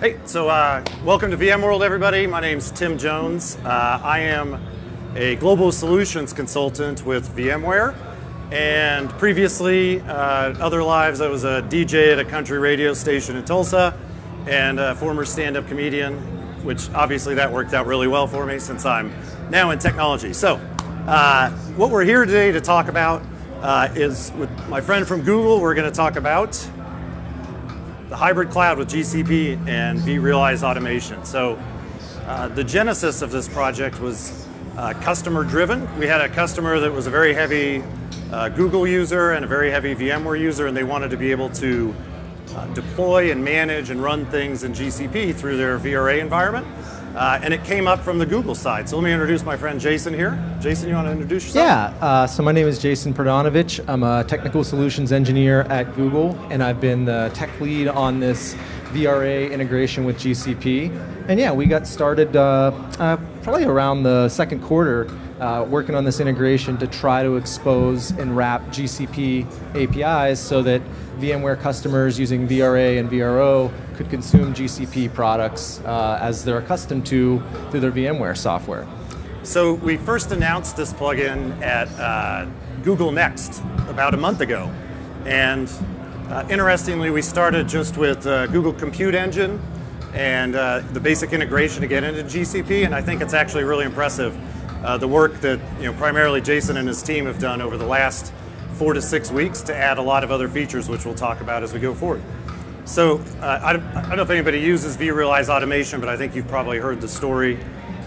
Hey, so welcome to VMworld, everybody. My name's Tim Jones. I am a global solutions consultant with VMware. And previously, other lives, I was a DJ at a country radio station in Tulsa and a former stand-up comedian, which obviously that worked out really well for me since I'm now in technology. So what we're here today to talk about is with my friend from Google. We're going to talk about the hybrid cloud with GCP and vRealize automation. So the genesis of this project was customer driven. We had a customer that was a very heavy Google user and a very heavy VMware user, and they wanted to be able to deploy and manage and run things in GCP through their VRA environment. And it came up from the Google side. So let me introduce my friend Jason here. Jason, you want to introduce yourself? Yeah, so my name is Jason Perdonovich. I'm a technical solutions engineer at Google, and I've been the tech lead on this VRA integration with GCP. And yeah, we got started probably around the second quarter working on this integration to try to expose and wrap GCP APIs so that VMware customers using VRA and VRO could consume GCP products as they're accustomed to through their VMware software. So we first announced this plugin at Google Next about a month ago. And interestingly, we started just with Google Compute Engine and the basic integration to get into GCP. And I think it's actually really impressive, the work that primarily Jason and his team have done over the last 4 to 6 weeks to add a lot of other features, which we'll talk about as we go forward. So I don't know if anybody uses vRealize automation, but I think you've probably heard the story.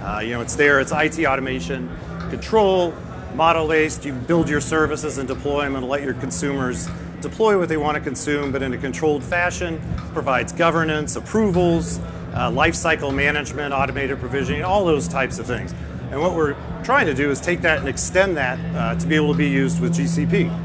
It's there. It's IT automation, control, model-based. You build your services and deploy them and let your consumers deploy what they want to consume, but in a controlled fashion. Provides governance, approvals, lifecycle management, automated provisioning, all those types of things. And what we're trying to do is take that and extend that to be able to be used with GCP.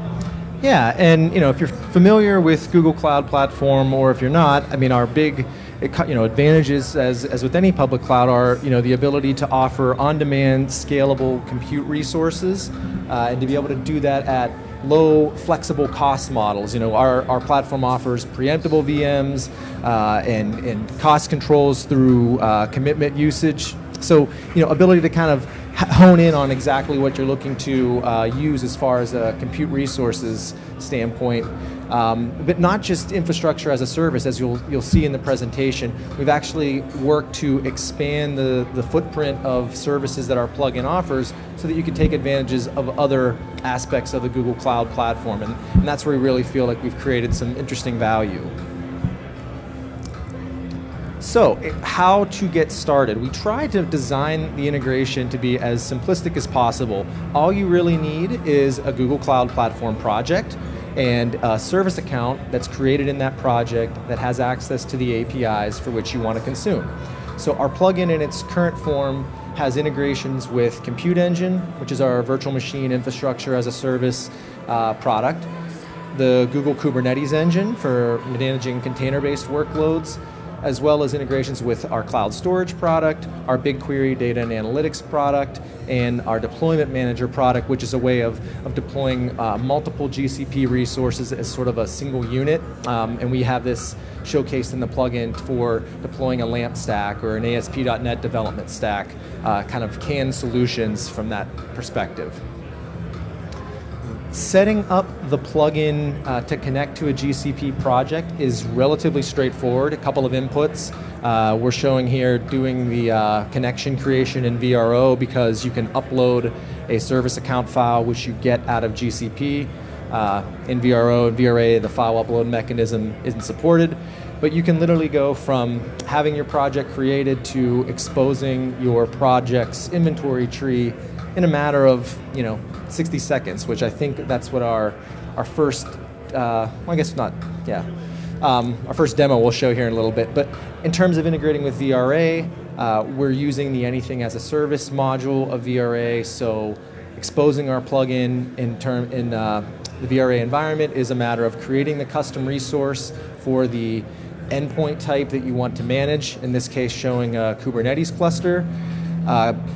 Yeah, and if you're familiar with Google Cloud Platform, or if you're not, I mean, our big advantages, as with any public cloud, are the ability to offer on-demand, scalable compute resources, and to be able to do that at low, flexible cost models. Our platform offers preemptible VMs and cost controls through commitment usage. So, ability to kind of hone in on exactly what you're looking to use as far as a compute resources standpoint, but not just infrastructure as a service, as you'll see in the presentation. We've actually worked to expand the footprint of services that our plugin offers so that you can take advantages of other aspects of the Google Cloud Platform, and that's where we really feel like we've created some interesting value. So, how to get started? We try to design the integration to be as simplistic as possible. All you really need is a Google Cloud Platform project and a service account that's created in that project that has access to the APIs for which you want to consume. So our plugin in its current form has integrations with Compute Engine, which is our virtual machine infrastructure as a service product, the Google Kubernetes engine for managing container-based workloads, as well as integrations with our cloud storage product, our BigQuery data and analytics product, and our deployment manager product, which is a way of deploying multiple GCP resources as sort of a single unit. And we have this showcased in the plugin for deploying a LAMP stack or an ASP .NET development stack, kind of canned solutions from that perspective. Setting up the plugin to connect to a GCP project is relatively straightforward. A couple of inputs. We're showing here doing the connection creation in VRO because you can upload a service account file which you get out of GCP. In VRO and VRA, the file upload mechanism isn't supported, but you can literally go from having your project created to exposing your project's inventory tree in a matter of 60 seconds, which I think that's what our first, our first demo we'll show here in a little bit. But in terms of integrating with VRA, we're using the Anything as a Service module of VRA. So exposing our plugin in the VRA environment is a matter of creating the custom resource for the endpoint type that you want to manage. In this case, showing a Kubernetes cluster.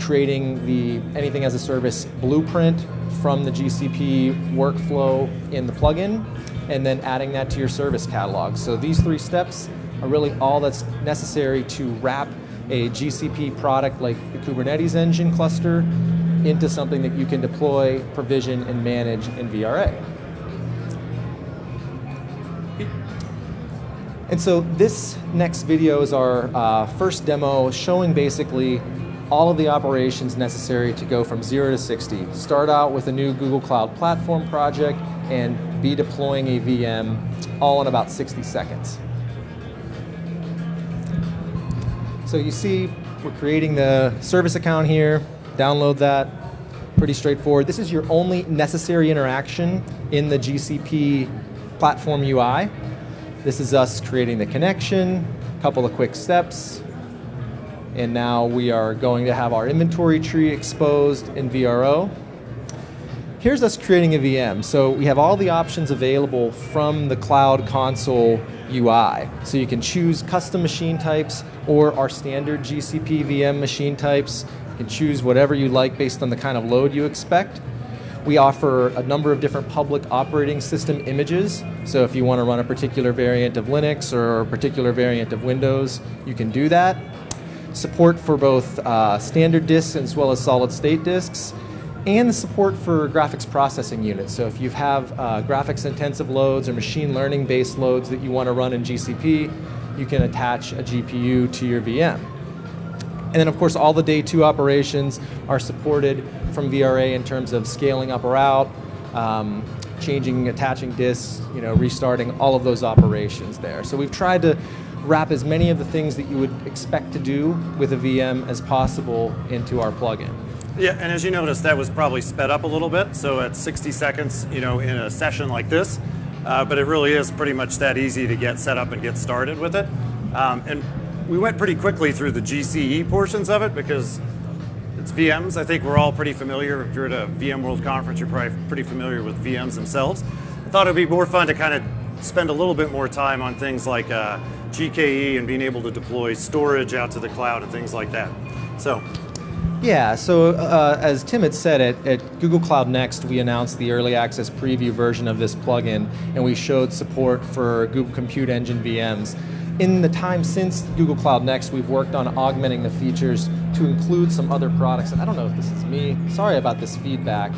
Creating the Anything as a Service blueprint from the GCP workflow in the plugin, and then adding that to your service catalog. So these 3 steps are really all that's necessary to wrap a GCP product like the Kubernetes engine cluster into something that you can deploy, provision, and manage in vRA. And so this next video is our first demo showing basically all of the operations necessary to go from 0 to 60. Start out with a new Google Cloud Platform project and be deploying a VM all in about 60 seconds. So you see we're creating the service account here, download that, pretty straightforward. This is your only necessary interaction in the GCP platform UI. This is us creating the connection, a couple of quick steps, and now we are going to have our inventory tree exposed in VRO. Here's us creating a VM. So we have all the options available from the Cloud Console UI. So you can choose custom machine types or our standard GCP VM machine types. You can choose whatever you like based on the kind of load you expect. We offer a number of different public operating system images. So if you want to run a particular variant of Linux or a particular variant of Windows, you can do that. Support for both standard disks as well as solid state disks, and the support for graphics processing units. So if you have graphics intensive loads or machine learning based loads that you want to run in GCP, you can attach a GPU to your VM. And then of course all the day 2 operations are supported from vRA in terms of scaling up or out, changing, attaching disks, restarting, all of those operations there. So we've tried to wrap as many of the things that you would expect to do with a VM as possible into our plugin. Yeah, and as you noticed, that was probably sped up a little bit. So at 60 seconds, in a session like this, but it really is pretty much that easy to get set up and get started with it. And we went pretty quickly through the GCE portions of it because it's VMs. I think we're all pretty familiar. If you're at a VMworld conference, you're probably pretty familiar with VMs themselves. I thought it would be more fun to kind of spend a little bit more time on things like GKE and being able to deploy storage out to the cloud and things like that. So. Yeah, so as Tim had said, at Google Cloud Next, we announced the early access preview version of this plugin, and we showed support for Google Compute Engine VMs. In the time since Google Cloud Next, we've worked on augmenting the features to include some other products. And I don't know if this is me. Sorry about this feedback.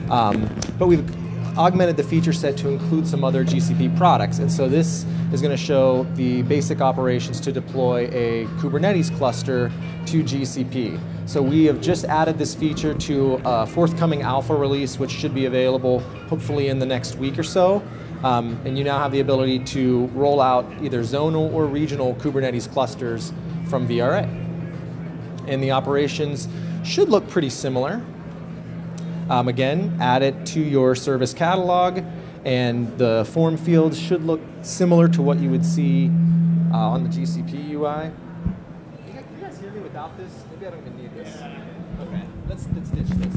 But we've augmented the feature set to include some other GCP products. And so this is going to show the basic operations to deploy a Kubernetes cluster to GCP. So we have just added this feature to a forthcoming alpha release, which should be available hopefully in the next week or so. And you now have the ability to roll out either zonal or regional Kubernetes clusters from vRA. And the operations should look pretty similar. Again, add it to your service catalog, and the form fields should look similar to what you would see on the GCP UI. Can you guys hear me without this? Maybe I don't even need this. Okay, let's ditch this.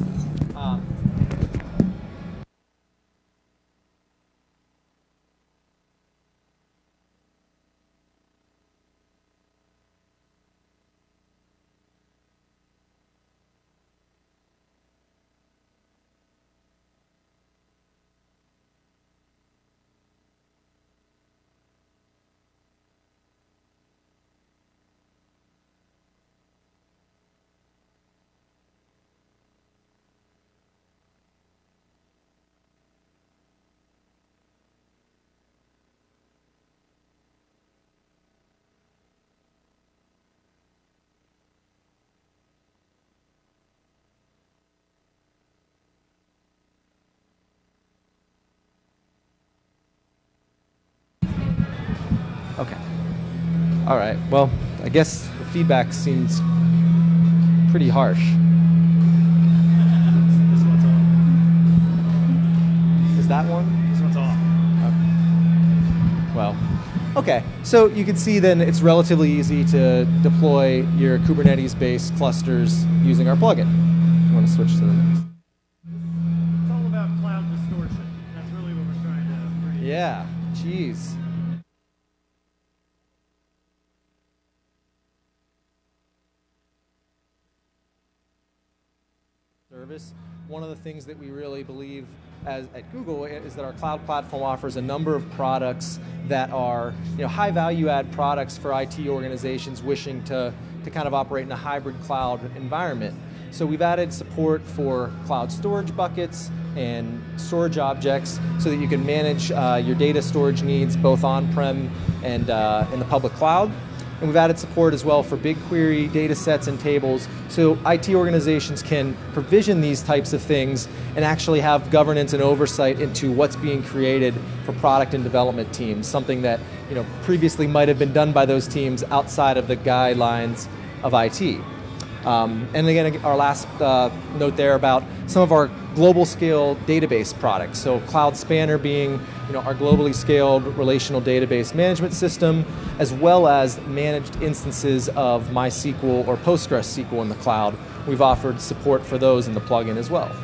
Okay. All right. Well, I guess the feedback seems pretty harsh. This one's on. Is that one? This one's off. Okay. Well, okay. So you can see then it's relatively easy to deploy your Kubernetes-based clusters using our plugin. You want to switch to the next? It's all about cloud distortion. That's really what we're trying to bring. Yeah. Jeez. service. One of the things that we really believe at Google is that our cloud platform offers a number of products that are high value add products for IT organizations wishing to kind of operate in a hybrid cloud environment. So we've added support for cloud storage buckets and storage objects so that you can manage your data storage needs both on-prem and in the public cloud. And we've added support as well for BigQuery, data sets, and tables, so IT organizations can provision these types of things and actually have governance and oversight into what's being created for product and development teams, something that previously might have been done by those teams outside of the guidelines of IT. And again, our last note there about some of our global scale database products. So Cloud Spanner being our globally scaled relational database management system, as well as managed instances of MySQL or PostgreSQL in the cloud. We've offered support for those in the plugin as well.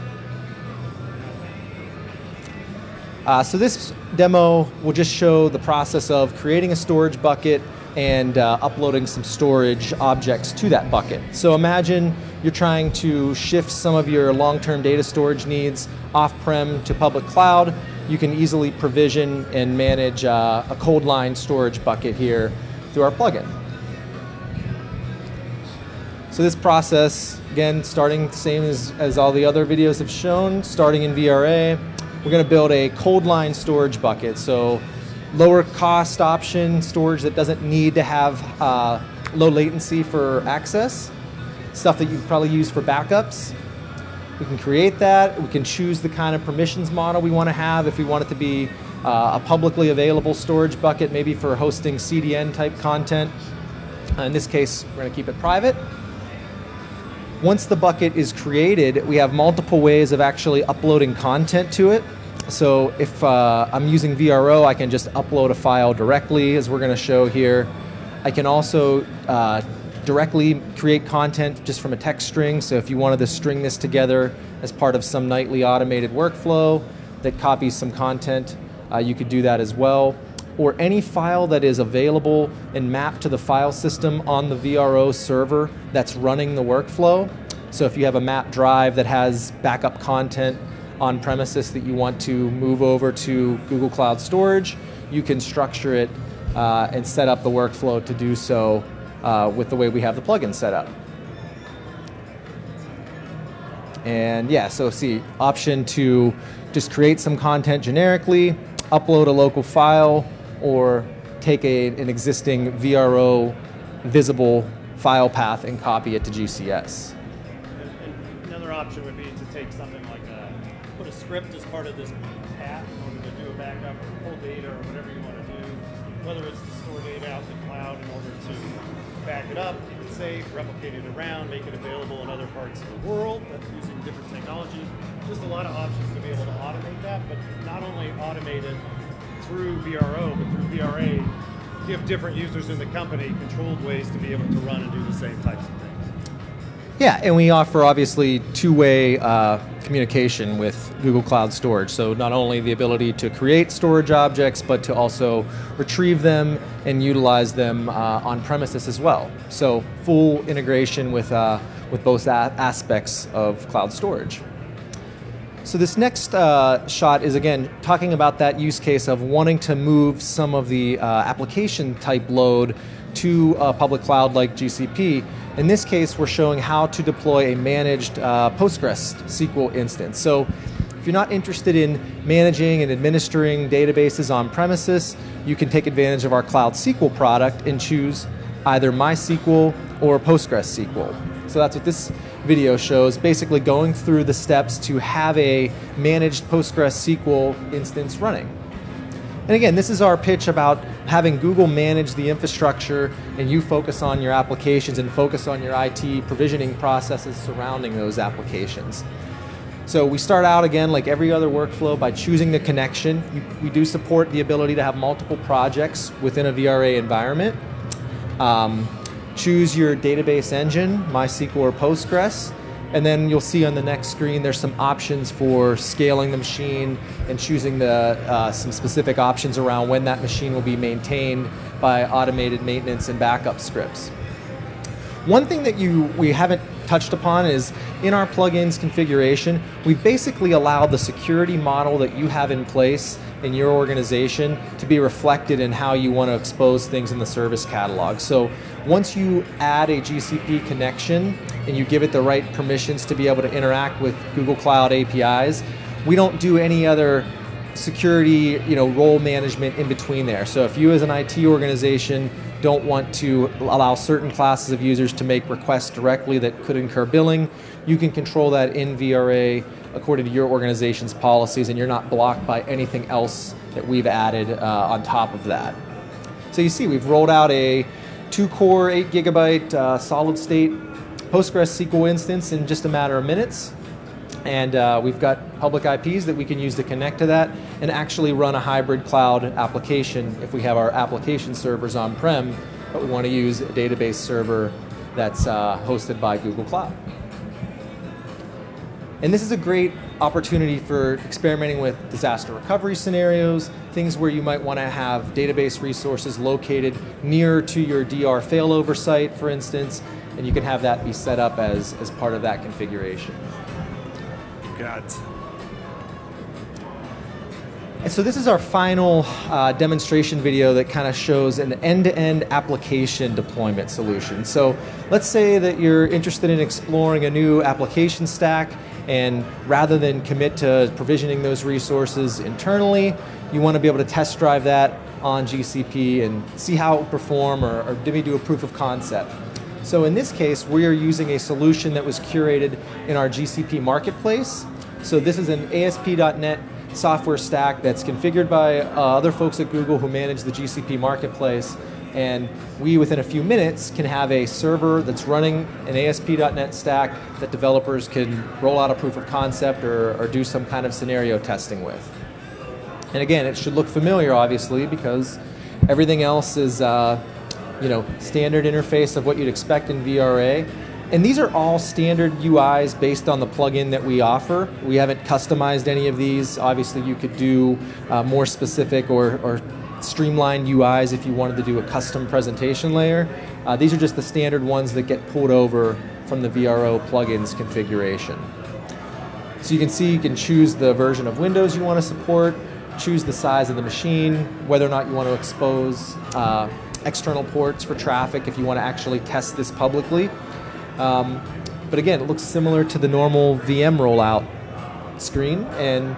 So this demo will just show the process of creating a storage bucket and uploading some storage objects to that bucket. So imagine you're trying to shift some of your long-term data storage needs off-prem to public cloud. You can easily provision and manage a cold line storage bucket here through our plugin. So this process, again, starting the same as all the other videos have shown, starting in VRA, we're going to build a cold line storage bucket. So lower cost option, storage that doesn't need to have low latency for access, stuff that you'd probably use for backups. We can create that. We can choose the kind of permissions model we want to have. If we want it to be a publicly available storage bucket, maybe for hosting CDN type content. In this case, we're going to keep it private. Once the bucket is created, we have multiple ways of actually uploading content to it. So if I'm using VRO, I can just upload a file directly, as we're going to show here. I can also directly create content just from a text string. So if you wanted to string this together as part of some nightly automated workflow that copies some content, you could do that as well. Or any file that is available and mapped to the file system on the VRO server that's running the workflow. So if you have a map drive that has backup content on premises that you want to move over to Google Cloud Storage, you can structure it and set up the workflow to do so with the way we have the plugin set up. And yeah, so see, option to just create some content generically, upload a local file, or take an existing VRO visible file path and copy it to GCS. And another option would be to take something like put a script as part of this path in order to do a backup or pull data or whatever you want to do, whether it's to store data out in the cloud in order to back it up, keep it safe, replicate it around, make it available in other parts of the world using different technology. Just a lot of options to be able to automate that, but not only automate it through VRO, but through VRA, give different users in the company controlled ways to be able to run and do the same types of things. Yeah, and we offer obviously two-way communication with Google Cloud Storage. So not only the ability to create storage objects, but to also retrieve them and utilize them on premises as well. So full integration with both aspects of cloud storage. So this next shot is, again, talking about that use case of wanting to move some of the application type load to a public cloud like GCP. In this case, we're showing how to deploy a managed PostgreSQL instance. So if you're not interested in managing and administering databases on premises, you can take advantage of our Cloud SQL product and choose either MySQL or PostgreSQL. So that's what this video shows, basically going through the steps to have a managed PostgreSQL instance running. And again, this is our pitch about having Google manage the infrastructure and you focus on your applications and focus on your IT provisioning processes surrounding those applications. So we start out, again, like every other workflow, by choosing the connection. We do support the ability to have multiple projects within a VRA environment. Choose your database engine, MySQL or Postgres, and then you'll see on the next screen there's some options for scaling the machine and choosing some specific options around when that machine will be maintained by automated maintenance and backup scripts. One thing that we haven't touched upon is in our plugins configuration, we've basically allowed the security model that you have in place in your organization to be reflected in how you want to expose things in the service catalog. So once you add a GCP connection and you give it the right permissions to be able to interact with Google Cloud APIs, we don't do any other security, role management in between there. So if you as an IT organization don't want to allow certain classes of users to make requests directly that could incur billing, you can control that in VRA according to your organization's policies, and you're not blocked by anything else that we've added on top of that. So you see we've rolled out a 2-core, 8 GB solid state PostgreSQL instance in just a matter of minutes. And we've got public IPs that we can use to connect to that and actually run a hybrid cloud application if we have our application servers on-prem, but we want to use a database server that's hosted by Google Cloud. And this is a great opportunity for experimenting with disaster recovery scenarios, things where you might want to have database resources located near to your DR failover site, for instance, and you can have that be set up as part of that configuration. Got. And so this is our final demonstration video that kind of shows an end-to-end application deployment solution. So let's say that you're interested in exploring a new application stack, and rather than commit to provisioning those resources internally, you want to be able to test drive that on GCP and see how it would perform, or maybe do a proof of concept. So in this case, we are using a solution that was curated in our GCP marketplace. So this is an ASP .NET software stack that's configured by other folks at Google who manage the GCP marketplace. And we, within a few minutes, can have a server that's running an ASP .NET stack that developers can roll out a proof of concept or do some kind of scenario testing with. And again, it should look familiar, obviously, because everything else is standard interface of what you'd expect in VRA. And these are all standard UIs based on the plugin that we offer. We haven't customized any of these. Obviously, you could do more specific or streamlined UIs if you wanted to do a custom presentation layer. These are just the standard ones that get pulled over from the VRO plugins configuration. So you can see you can choose the version of Windows you want to support, choose the size of the machine, whether or not you want to expose external ports for traffic if you want to actually test this publicly. But again, it looks similar to the normal VM rollout screen, and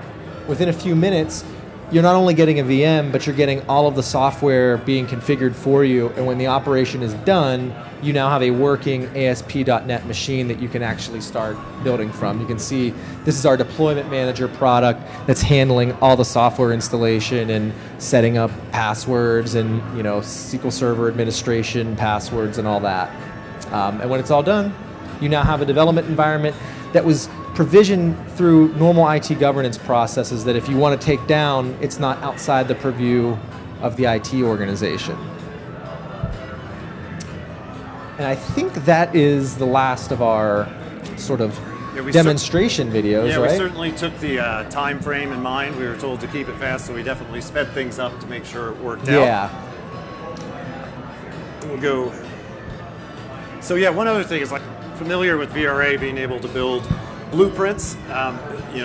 within a few minutes, you're not only getting a VM, but you're getting all of the software being configured for you, and when the operation is done, you now have a working ASP.NET machine that you can actually start building from. You can see this is our deployment manager product that's handling all the software installation and setting up passwords and SQL Server administration passwords and all that. And when it's all done, you now have a development environment that was provisioned through normal IT governance processes that if you want to take down, it's not outside the purview of the IT organization. And I think that is the last of our sort of demonstration videos, yeah, right? We certainly took the time frame in mind. We were told to keep it fast, so we definitely sped things up to make sure it worked out. Yeah. We'll go. So yeah, one other thing is, like, familiar with VRA being able to build blueprints.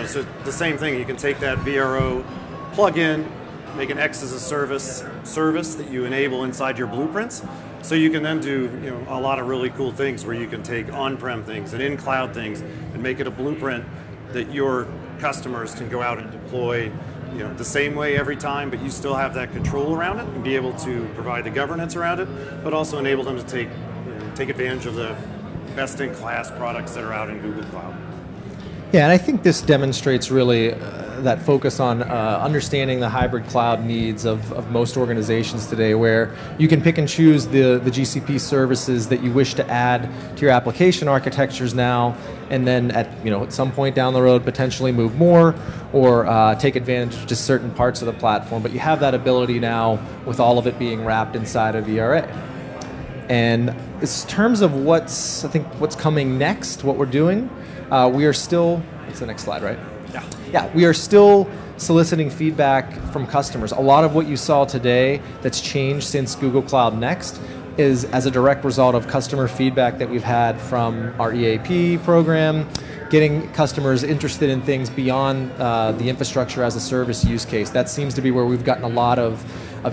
So the same thing. You can take that VRO plugin, make an X as a service that you enable inside your blueprints. So you can then do a lot of really cool things where you can take on-prem things and in-cloud things and make it a blueprint that your customers can go out and deploy the same way every time, but you still have that control around it and be able to provide the governance around it, but also enable them to take advantage of the best-in-class products that are out in Google Cloud. Yeah, and I think this demonstrates really that focus on understanding the hybrid cloud needs of most organizations today, where you can pick and choose the GCP services that you wish to add to your application architectures now, and then at some point down the road potentially move more or take advantage of just certain parts of the platform. But you have that ability now with all of it being wrapped inside of VRA. And in terms of what's coming next, what we're doing, we are still, it's the next slide, right? Yeah, we are still soliciting feedback from customers. A lot of what you saw today that's changed since Google Cloud Next is as a direct result of customer feedback that we've had from our EAP program, getting customers interested in things beyond the infrastructure as a service use case. That seems to be where we've gotten a lot of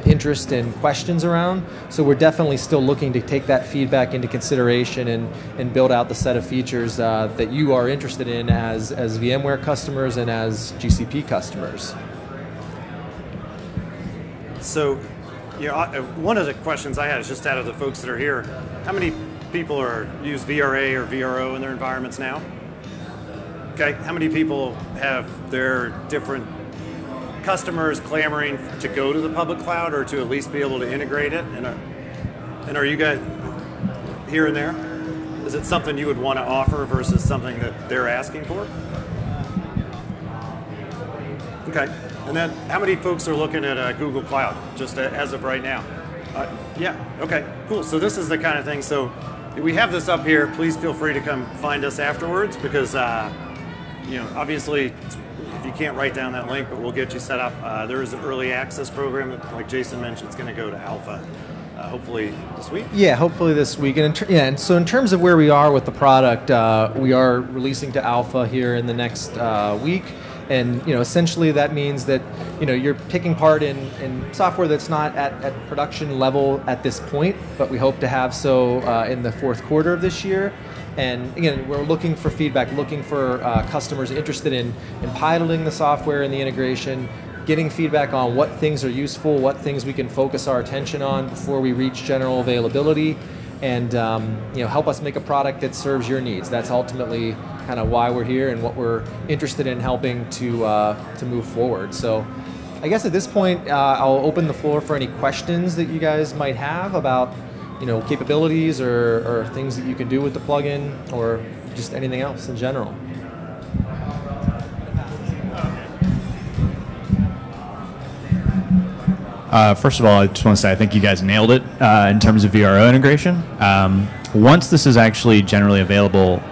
interest and questions around. So we're definitely still looking to take that feedback into consideration and build out the set of features that you are interested in as VMware customers and as GCP customers. So, one of the questions I had is just out of the folks that are here, how many people use VRA or VRO in their environments now? Okay, how many people have their different customers clamoring to go to the public cloud or to at least be able to integrate it? And are you guys here and there? Is it something you would want to offer versus something that they're asking for? Okay. And then how many folks are looking at Google Cloud, just as of right now? Yeah, okay, cool. So this is the kind of thing. So we have this up here. Please feel free to come find us afterwards because, obviously, if you can't write down that link, but we'll get you set up. There is an early access program that, like Jason mentioned, it's going to go to alpha hopefully this week. Yeah, hopefully this week. And so in terms of where we are with the product, we are releasing to alpha here in the next week. And essentially that means that you're taking part in software that's not at production level at this point, but we hope to have so in the fourth quarter of this year. And again, we're looking for feedback, looking for customers interested in piloting the software and the integration, getting feedback on what things are useful, what things we can focus our attention on before we reach general availability, and help us make a product that serves your needs. That's ultimately kind of why we're here and what we're interested in helping to move forward. So I guess at this point, I'll open the floor for any questions that you guys might have about capabilities or things that you can do with the plugin or just anything else in general. First of all, I just want to say I think you guys nailed it in terms of VRO integration. Once this is actually generally available,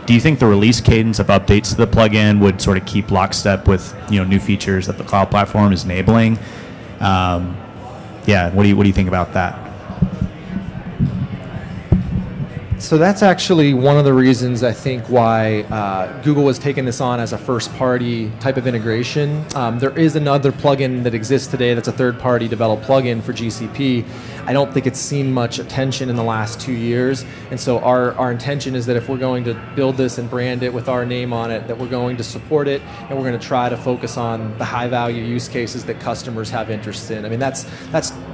do you think the release cadence of updates to the plugin would sort of keep lockstep with new features that the cloud platform is enabling? Yeah, what do you think about that? So that's actually one of the reasons I think why Google has taken this on as a first-party type of integration. There is another plugin that exists today that's a third-party developed plugin for GCP. I don't think it's seen much attention in the last 2 years, and so our intention is that if we're going to build this and brand it with our name on it, that we're going to support it, and we're going to try to focus on the high-value use cases that customers have interest in. I mean, that's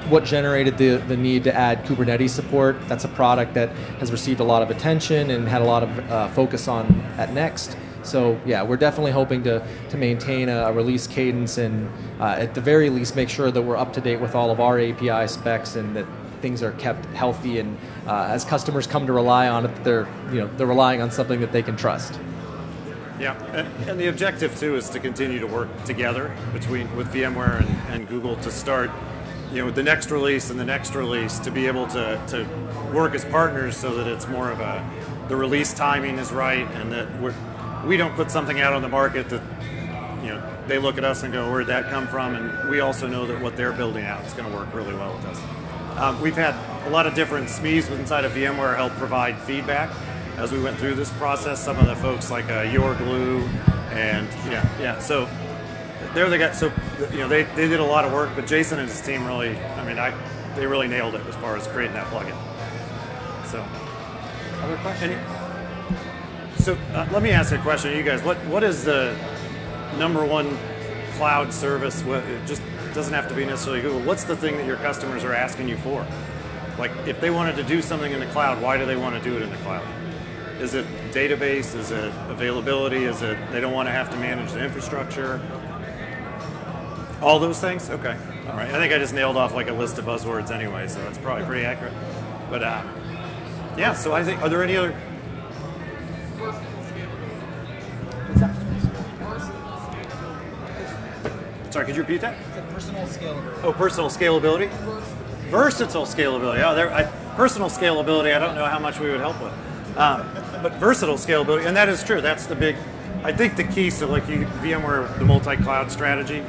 what generated the need to add Kubernetes support. That's a product that has received a lot of attention and had a lot of focus on at Next. So yeah, we're definitely hoping to maintain a release cadence and at the very least make sure that we're up to date with all of our API specs and that things are kept healthy, and as customers come to rely on it, they're relying on something that they can trust. Yeah, and the objective too is to continue to work together with VMware and Google to start the next release and the next release to be able to work as partners so that it's more of the release timing is right and that we don't put something out on the market that they look at us and go, where'd that come from? And we also know that what they're building out is going to work really well with us. We've had a lot of different SMEs inside of VMware help provide feedback as we went through this process. Some of the folks like Your Glue and so they're the guys. So they did a lot of work, but Jason and his team really, they really nailed it as far as creating that plugin. So, other questions? So let me ask a question to you guys. What is the number one cloud service? It just doesn't have to be necessarily Google. What's the thing that your customers are asking you for? Like if they wanted to do something in the cloud, why do they want to do it in the cloud? Is it database? Is it availability? Is it they don't want to have to manage the infrastructure? All those things? Okay. All right. I think I just nailed off like a list of buzzwords anyway, so it's probably pretty accurate. But yeah, so I think, are there any other? Sorry, could you repeat that? Personal scalability. Oh, personal scalability? Versatile scalability. Oh, personal scalability, I don't know how much we would help with. But versatile scalability, and that is true. That's the big, I think the key, so like VMware, the multi-cloud strategy,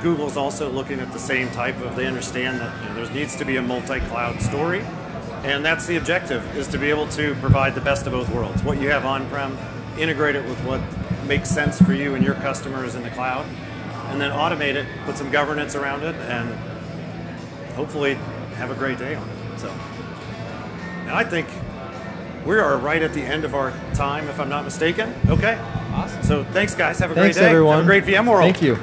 Google's also looking at the same type of, they understand that there needs to be a multi-cloud story, and that's the objective, is to be able to provide the best of both worlds. What you have on-prem, integrate it with what makes sense for you and your customers in the cloud, and then automate it, put some governance around it, and hopefully have a great day on it. So, and I think we are right at the end of our time, if I'm not mistaken. Okay. Awesome. So thanks, guys. Have a Thanks, great day. everyone. Have a great VMworld. Thank you.